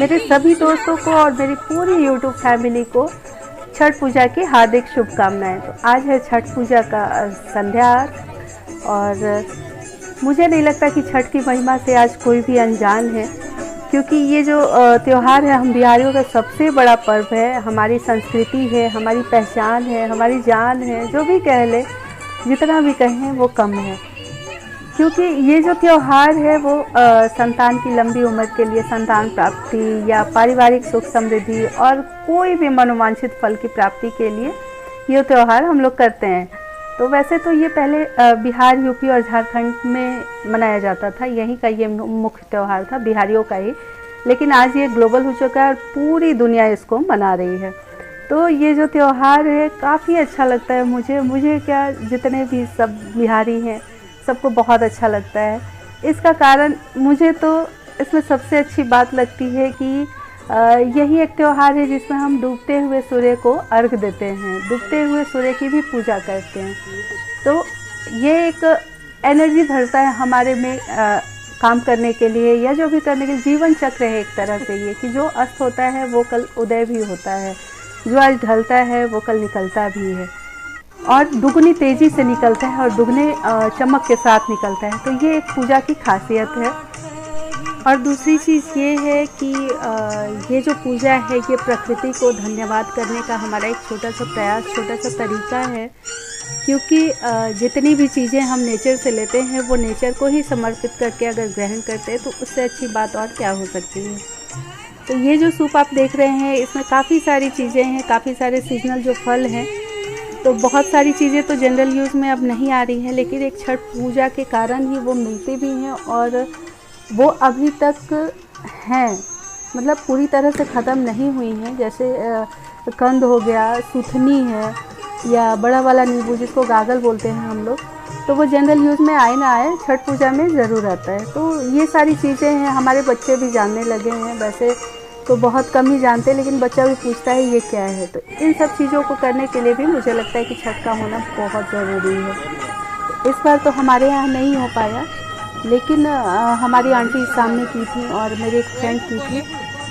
मेरे सभी दोस्तों को और मेरी पूरी यूट्यूब फैमिली को छठ पूजा की हार्दिक शुभकामनाएं। तो आज है छठ पूजा का संध्या और मुझे नहीं लगता कि छठ की महिमा से आज कोई भी अनजान है, क्योंकि ये जो त्यौहार है हम बिहारियों का सबसे बड़ा पर्व है। हमारी संस्कृति है, हमारी पहचान है, हमारी जान है, जो भी कह ले, जितना भी कहें वो कम है। क्योंकि ये जो त्यौहार है वो संतान की लंबी उम्र के लिए, संतान प्राप्ति या पारिवारिक सुख समृद्धि और कोई भी मनोवांछित फल की प्राप्ति के लिए ये त्यौहार हम लोग करते हैं। तो वैसे तो ये पहले बिहार, यूपी और झारखंड में मनाया जाता था, यहीं का ये मुख्य त्यौहार था, बिहारियों का ही। लेकिन आज ये ग्लोबल हो चुका है और पूरी दुनिया इसको मना रही है। तो ये जो त्यौहार है काफ़ी अच्छा लगता है मुझे क्या, जितने भी सब बिहारी हैं सबको बहुत अच्छा लगता है। इसका कारण मुझे तो इसमें सबसे अच्छी बात लगती है कि यही एक त्यौहार है जिसमें हम डूबते हुए सूर्य को अर्घ देते हैं, डूबते हुए सूर्य की भी पूजा करते हैं। तो ये एक एनर्जी भरता है हमारे में काम करने के लिए या जो भी करने के लिए। जीवन चक्र है एक तरह से ये, कि जो अस्त होता है वो कल उदय भी होता है, जो आज ढलता है वो कल निकलता भी है और दुगनी तेज़ी से निकलता है और दुगने चमक के साथ निकलता है। तो ये एक पूजा की खासियत है। और दूसरी चीज़ ये है कि ये जो पूजा है ये प्रकृति को धन्यवाद करने का हमारा एक छोटा सा प्रयास, छोटा सा तरीका है। क्योंकि जितनी भी चीज़ें हम नेचर से लेते हैं वो नेचर को ही समर्पित करके अगर ग्रहण करते हैं तो उससे अच्छी बात और क्या हो सकती है। तो ये जो सूप आप देख रहे हैं इसमें काफ़ी सारी चीज़ें हैं, काफ़ी सारे सीजनल जो फल हैं। तो बहुत सारी चीज़ें तो जनरल यूज़ में अब नहीं आ रही हैं, लेकिन एक छठ पूजा के कारण ही वो मिलते भी हैं और वो अभी तक हैं, मतलब पूरी तरह से ख़त्म नहीं हुई हैं। जैसे कंद हो गया, सुथनी है या बड़ा वाला नींबू जिसको गागल बोलते हैं हम लोग, तो वो जनरल यूज़ में आए ना आए छठ पूजा में ज़रूर आता है। तो ये सारी चीज़ें हैं, हमारे बच्चे भी जानने लगे हैं। वैसे तो बहुत कम ही जानते हैं, लेकिन बच्चा भी पूछता है ये क्या है। तो इन सब चीज़ों को करने के लिए भी मुझे लगता है कि छठ का होना बहुत ज़रूरी है। इस बार तो हमारे यहाँ नहीं हो पाया, लेकिन हमारी आंटी सामने की थी और मेरी एक फ्रेंड की थी,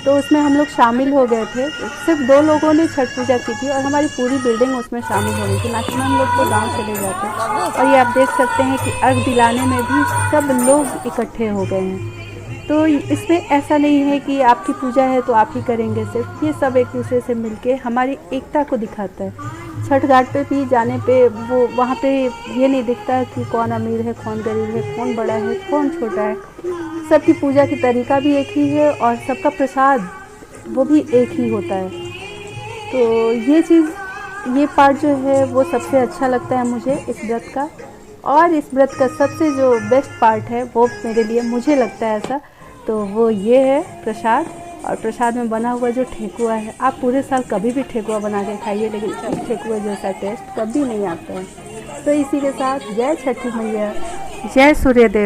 तो उसमें हम लोग शामिल हो गए थे। सिर्फ 2 लोगों ने छठ पूजा की थी और हमारी पूरी बिल्डिंग उसमें शामिल हो गई थी। मैक्सिमम हम लोग तो गाँव चले जाते। और ये आप देख सकते हैं कि अर्घ दिलाने में भी सब लोग इकट्ठे हो गए हैं। तो इसमें ऐसा नहीं है कि आपकी पूजा है तो आप ही करेंगे सिर्फ, ये सब एक दूसरे से मिलके हमारी एकता को दिखाता है। छठ घाट पे भी जाने पे वो वहाँ पे ये नहीं दिखता कि कौन अमीर है, कौन गरीब है, कौन बड़ा है, कौन छोटा है। सबकी पूजा की तरीका भी एक ही है और सबका प्रसाद वो भी एक ही होता है। तो ये चीज़, ये पार्ट जो है वो सबसे अच्छा लगता है मुझे इस व्रत का। और इस व्रत का सबसे जो बेस्ट पार्ट है वो मेरे लिए, मुझे लगता है ऐसा, तो वो ये है प्रसाद। और प्रसाद में बना हुआ जो ठेकुआ है, आप पूरे साल कभी भी ठेकुआ बना के खाइए, लेकिन इस ठेकुआ जैसा टेस्ट कभी नहीं आता है। तो इसी के साथ जय छठी मैया, जय सूर्यदेव।